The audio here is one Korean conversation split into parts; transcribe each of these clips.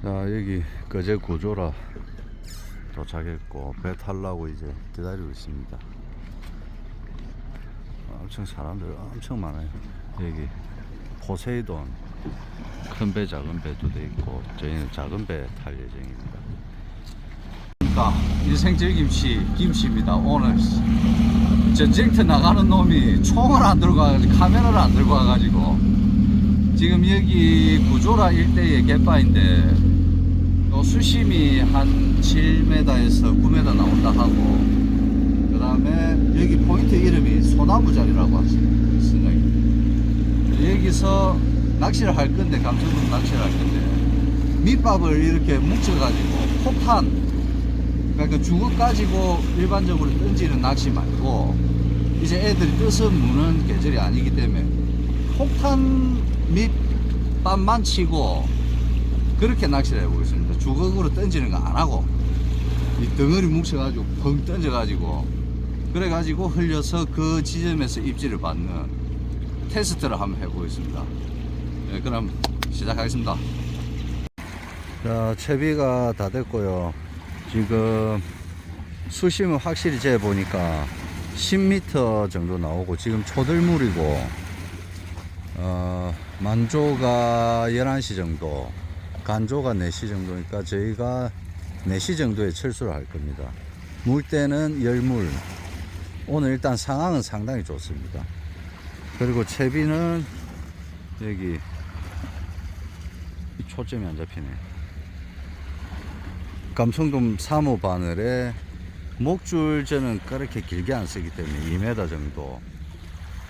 자, 여기 거제 구조라 도착했고 배 타려고 이제 기다리고 있습니다. 엄청 사람들 엄청 많아요. 여기 포세이돈 큰 배 작은 배도 돼 있고 저희는 작은 배 탈 예정입니다. 인생제김치 김치입니다. 오늘 전쟁터 나가는 놈이 총을 안 들고 와가지고 카메라를 안 들고 와가지고 지금 여기 구조라 일대의 갯바인데 수심이 한 7m에서 9m 나온다 하고, 그 다음에 여기 포인트 이름이 소나무자리라고 하시는 여기서 낚시를 할 건데, 감성돔 낚시를 할 건데 밑밥을 이렇게 뭉쳐가지고 폭탄, 그러니까 주걱 가지고 일반적으로 던지는 낚시 말고 이제 애들이 떠서 무는 계절이 아니기 때문에 폭탄 밑밥만 치고 그렇게 낚시를 해보겠습니다. 주걱으로 던지는 거 안 하고 이 덩어리 뭉쳐가지고 펑 던져가지고 그래가지고 흘려서 그 지점에서 입질을 받는 테스트를 한번 해보겠습니다. 네, 그럼 시작하겠습니다. 자, 채비가 다 됐고요. 지금 수심은 확실히 재보니까 10m 정도 나오고 지금 초들물이고 만조가 11시 정도, 간조가 4시 정도니까 저희가 4시 정도에 철수를 할 겁니다. 물때는 열물. 오늘 일단 상황은 상당히 좋습니다. 그리고 채비는 여기 초점이 안 잡히네. 감성돔 3호 바늘에 목줄 저는 그렇게 길게 안 쓰기 때문에 2m 정도.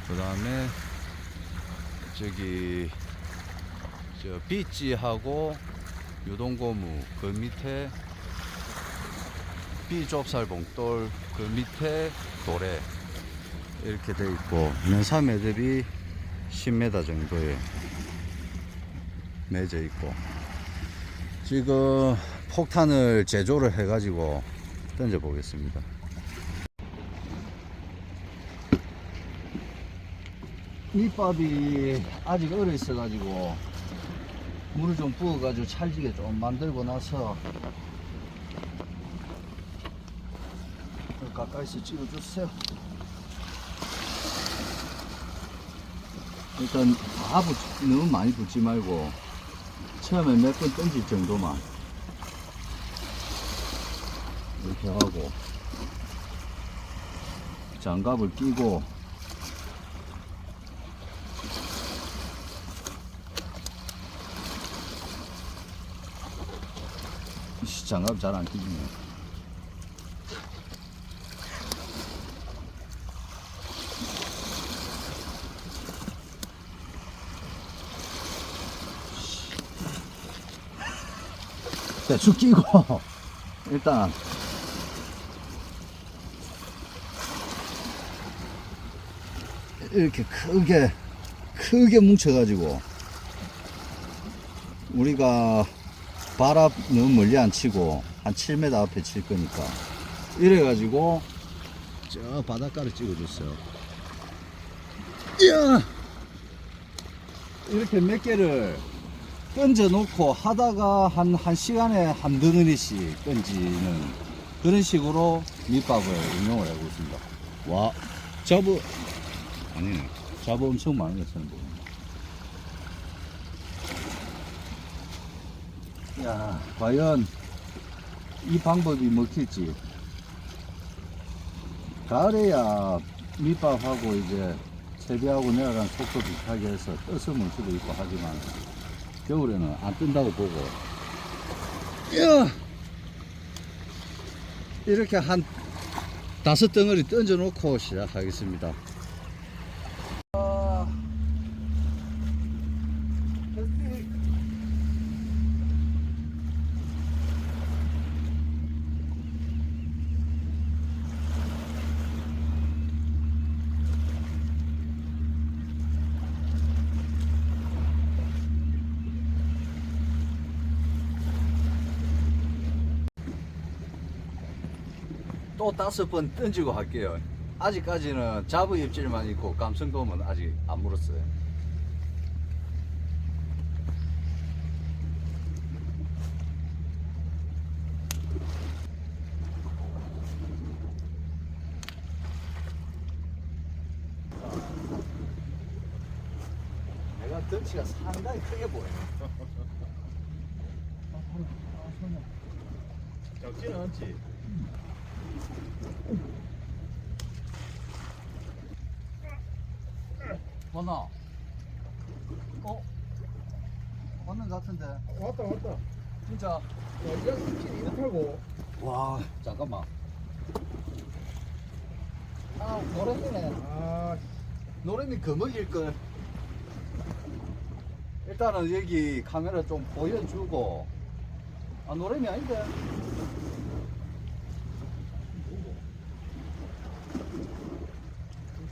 그 다음에 저기 저 비찌하고 유동고무 그 밑에 비좁쌀 봉돌 그 밑에 도래 이렇게 돼 있고 면사 매듭이 10m 정도에 매져 있고 지금 폭탄을 제조를 해 가지고 던져 보겠습니다. 밑밥이 아직 얼어 있어 가지고 물을 좀 부어 가지고 찰지게 좀 만들고 나서 가까이서 찍어 주세요. 일단 다 너무 많이 붓지 말고 처음에 몇 번 던질 정도만 이렇게 하고 장갑을 끼고 장갑 잘 안 끼지네. 대충 끼고 일단 이렇게 크게 뭉쳐가지고 우리가 바람 너무 멀리 안 치고 한 7m 앞에 칠 거니까 이래가지고 저 바닷가를 찍어줬어요. 이야! 이렇게 몇 개를 던져 놓고 하다가 한 시간에 한 덩어리씩 던지는 그런 식으로 밑밥을 운영을 하고 있습니다. 와, 잡어 아니네. 잡어 엄청 많이 했었는데. 야, 과연 이 방법이 먹힐지. 가을에야 밑밥하고 이제 채비하고 내려가는 속도 비슷하게 해서 떠서 물 수도 있고 하지만 겨울에는 안 뜬다고 보고. 야! 이렇게 한 5덩어리 던져 놓고 시작하겠습니다. 또 5번 던지고 할게요. 아직까지는 잡어 입질만 있고 감성돔은 아직 안 물었어요. 덩치가 상당히 크게 보여요. 작지는 않지. 왔나? 왔는 것 같은데. 왔다. 진짜. 야, 이거 스킨 이렇다고. 와, 잠깐만. 아, 노래미네. 아, 노래미 거먹일 걸. 일단은 여기 카메라 좀 보여주고. 아, 노래미 아닌데.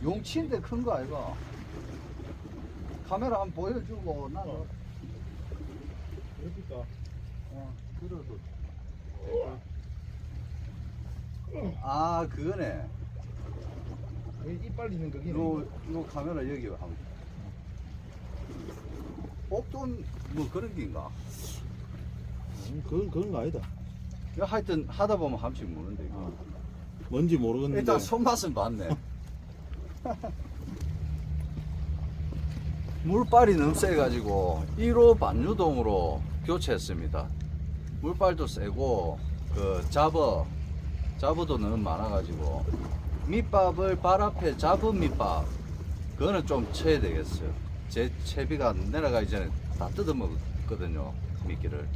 용치인데 큰 거 아이가? 카메라 한번 보여주고 나는 그러니까. 들어도 아 그거네. 이빨 있는 거긴. 요 카메라 여기 한번 옥돈 뭐 그런 게인가? 그런 거 아니다. 이거 하여튼 하다 보면 한 번씩 무는데 이거. 뭔지 모르겠는데. 일단 손맛은 봤네. 물빨이 너무 세가지고 1호 반유동으로 교체했습니다. 물빨도 세고 그 잡어도 너무 많아가지고 밑밥을 발 앞에 잡은 밑밥 그거는 좀 쳐야 되겠어요. 제 채비가 내려가기 전에 다 뜯어먹었거든요, 미끼를.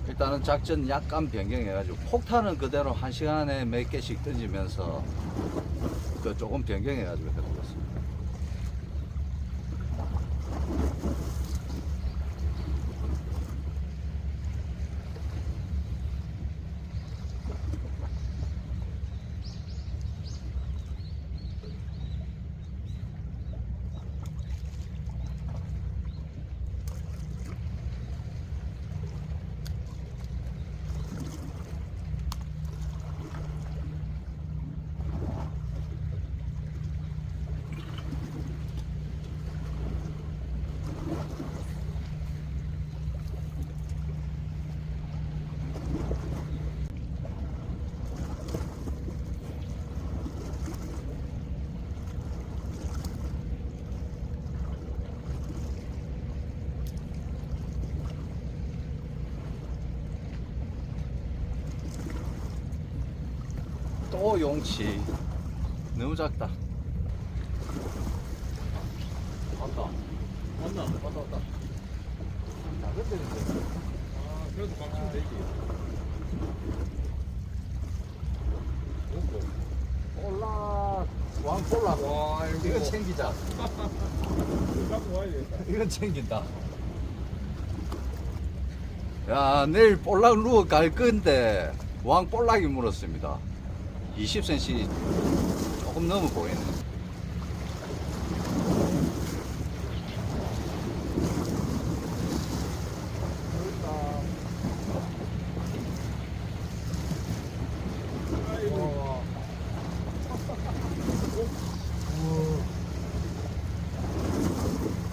일단은 작전 약간 변경해가지고 폭탄은 그대로 1시간에 몇 개씩 던지면서 그 조금 변경해가지고 해보겠습니다. 또 용치 너무 작다. 왔다. 왔다. 작은 데인데. 아, 그래도 막히면 되지. 볼락 왕볼락. 와, 이거 챙기자. 갖고 와야 되겠다. 이건 챙긴다. 야, 내일 볼락 누워 갈 건데 왕볼락이 물었습니다. 20cm 조금 넘어 보이네.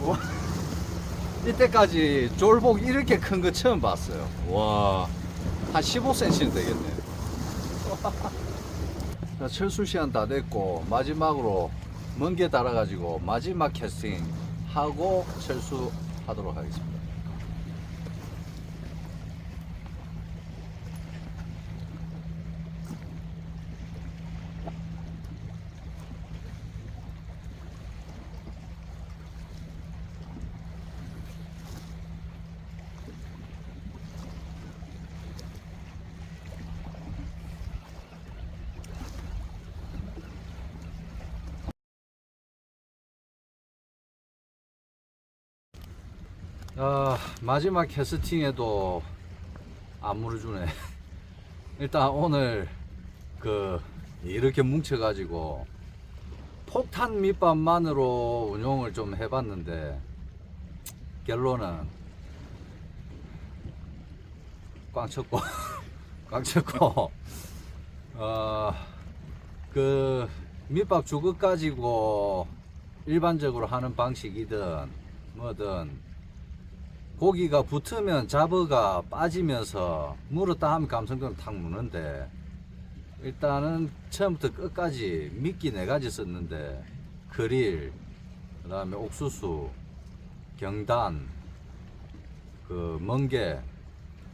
와, 이때까지 졸복 이렇게 큰 거 처음 봤어요. 와, 한 15cm는 되겠네. 자, 철수 시간 다 됐고 마지막으로 먼 게 달아가지고 마지막 캐스팅 하고 철수하도록 하겠습니다. 마지막 캐스팅에도 안 물어주네. 일단 오늘 이렇게 뭉쳐가지고 폭탄 밑밥만으로 운용을 좀 해봤는데 결론은 꽝 쳤고 꽝 쳤고 그 밑밥 주걱 가지고 일반적으로 하는 방식이든 뭐든 고기가 붙으면 잡어가 빠지면서 물었다 하면 감성도는 탁 무는데 일단은 처음부터 끝까지 미끼 4가지 썼는데 그릴, 그 다음에 옥수수, 경단, 그 멍게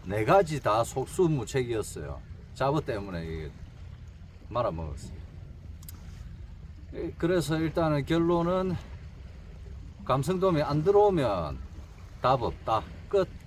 네 가지 다 속수무책이었어요. 잡어 때문에 이게 말아먹었어요. 그래서 일단은 결론은 감성돔이 안 들어오면 답 없다. 끝.